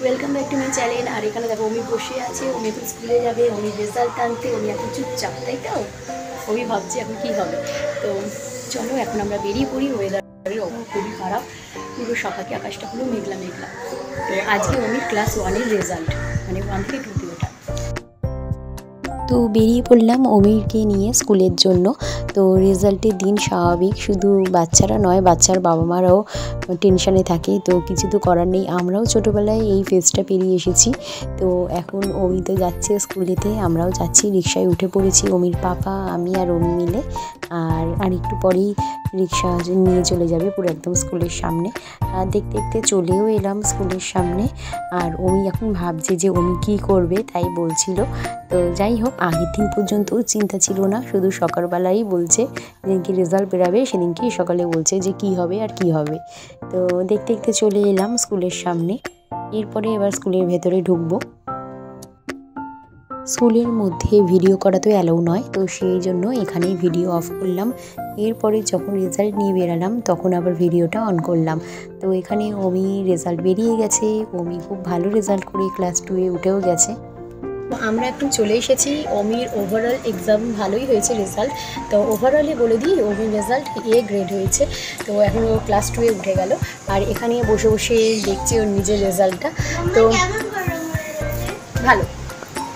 Welcome back to my channel. আর এখানে দেখো অমি বসে আছে, অমি এখন স্কুলে যাবে, অমি রেজাল্ট আনতে। অমি এখন চুপচাপ, তাই তো? অমি ভাবছি এখন কী হবে। তো চলো এখন আমরা বেরিয়ে পড়ি। ওয়েদারের অবস্থা খুবই খারাপ, পুরো সকালে আকাশটা পুরো মেঘলা মেঘলা। তো আজকে অমির ক্লাস 1-এর রেজাল্ট, মানে 1 থেকে 2 ওটা। তো বেরিয়ে পড়লাম অমিরকে নিয়ে স্কুলের জন্য। তো রেজাল্টের দিন স্বাভাবিক, শুধু বাচ্চারা নয়, বাচ্চার বাবা মারাও টেনশানে থাকে। তো কিছু তো করার নেই, আমরাও ছোটোবেলায় এই ফেজটা পেরিয়ে এসেছি। তো এখন অমি তো যাচ্ছে স্কুলেতে, আমরাও যাচ্ছি, রিক্সায় উঠে পড়েছি অমির পাপা, আমি আর অমি মিলে। আর একটু পরেই রিক্সা নিয়ে চলে যাবে পুরো একদম স্কুলের সামনে। আর দেখতে দেখতে চলেও এলাম স্কুলের সামনে। আর অমি এখন ভাবছে যে অমি কী করবে, তাই বলছিল। তো যাই হোক, আগের দিন পর্যন্ত চিন্তা ছিল না, শুধু সকালবেলাই বলছে যেদিনকে রেজাল্ট বেরাবে সেদিনকেই সকালে বলছে যে কি হবে আর কি হবে। তো দেখতে দেখতে চলে এলাম স্কুলের সামনে। এরপরে এবার স্কুলের ভেতরে ঢুকবো। স্কুলের মধ্যে ভিডিও করা তো অ্যালাউ নয়, তো সেই জন্য এখানেই ভিডিও অফ করলাম। এরপরে যখন রেজাল্ট নিয়ে বেরালাম তখন আবার ভিডিওটা অন করলাম। তো এখানে অমি রেজাল্ট বেরিয়ে গেছে, অমি খুব ভালো রেজাল্ট করে ক্লাস 2-এ উঠেও গেছে। আমরা এখন চলে এসেছি। অমির ওভারঅল এক্সাম ভালোই হয়েছে রেজাল্ট। তো ওভারঅলে বলে দিই, অমির রেজাল্ট এ গ্রেড হয়েছে। তো এখন ও ক্লাস 2-এ উঠে গেল। আর এখানে বসে বসে দেখছে ওর নিজের রেজাল্টটা। তো ভালো।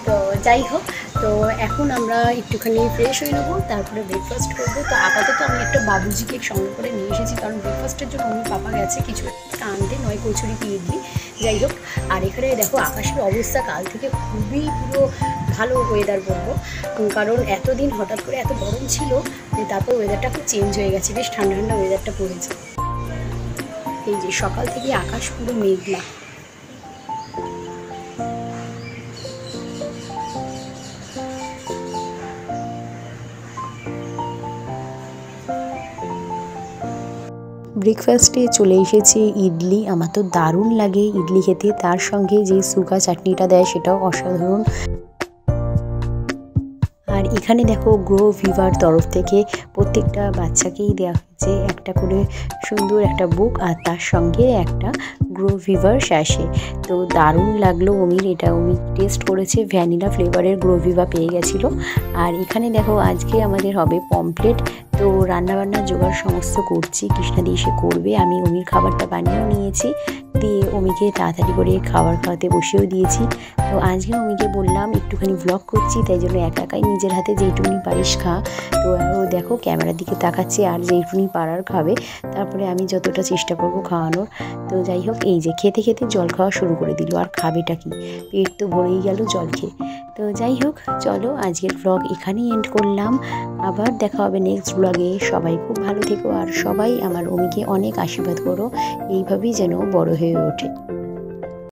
তো যাই হোক, তো এখন আমরা একটুখানি ফ্রেশ হয়ে নেবো, তারপরে ব্রেকফাস্ট করবো। তো আপাতত আমি একটা বাবুজি কেক সঙ্গে করে নিয়ে এসেছি, কারণ ব্রেকফাস্টের জন্য আমার পাপা গেছে কিছু একটা আনতে, নয় কচুরি কি ইডলি, যাই হোক। আর এখানে দেখো আকাশের অবস্থা কাল থেকে খুবই পুরো ভালো ওয়েদার বলবো, কারণ এতদিন হঠাৎ করে এত গরম ছিল, তারপর ওয়েদারটা খুব চেঞ্জ হয়ে গেছে, বেশ ঠান্ডা ঠান্ডা ওয়েদারটা পড়েছে। এই যে সকাল থেকে আকাশ পুরো মেঘলা। ব্রেকফাস্টে চলে এসেছে ইডলি। আমার তো দারুণ লাগে ইডলি খেতে, তার সঙ্গে যে সুকা চাটনিটা দেয় সেটাও অসাধারণ। আর এখানে দেখো গ্রো ভিভার তরফ থেকে প্রত্যেকটা বাচ্চাকেই দেওয়া হয়েছে একটা করে সুন্দর একটা বুক, আর তার সঙ্গে একটা গ্রো ভিভার স্যাশে। তো দারুণ লাগলো অমির, এটা অমি টেস্ট করেছে, ভ্যানিলা ফ্লেভারের গ্রো ভিভা পেয়ে গেছিলো। আর এখানে দেখো আজকে আমাদের হবে পমফ্লেট। তো রান্নাবান্নার জোগাড় সমস্ত করছি, কৃষ্ণাদি এসে করবে। আমি অমির খাবারটা বানিয়েও নিয়েছি, দিয়ে অমিকে তাড়াতাড়ি করে খাবার খাওয়াতে বসেও দিয়েছি। তো আজকে অমিকে বললাম একটুখানি ভ্লগ করছি, তাই জন্য একা একাই নিজের হাতে যেইটুকুনি পারিস খা। তো ও দেখো ক্যামেরার দিকে তাকাচ্ছে, আর যেইটুকুনি পারার খাবে, তারপরে আমি যতটা চেষ্টা করব খাওয়ানোর। তো যাই হোক, এই যে খেতে খেতে জল খাওয়া শুরু করে দিল, আর খাবেটা কি, পেট তো ভরেই গেল জল খেয়ে। তো যাই হোক, চলো আজকের ভ্লগ এখানেই এন্ড করলাম, আবার দেখা হবে নেক্সট ভ্লগে। সবাই খুব ভালো থেকো, আর সবাই আমার অমিকে অনেক আশীর্বাদ করো, এইভাবেই যেন বড় হয়ে ওঠে।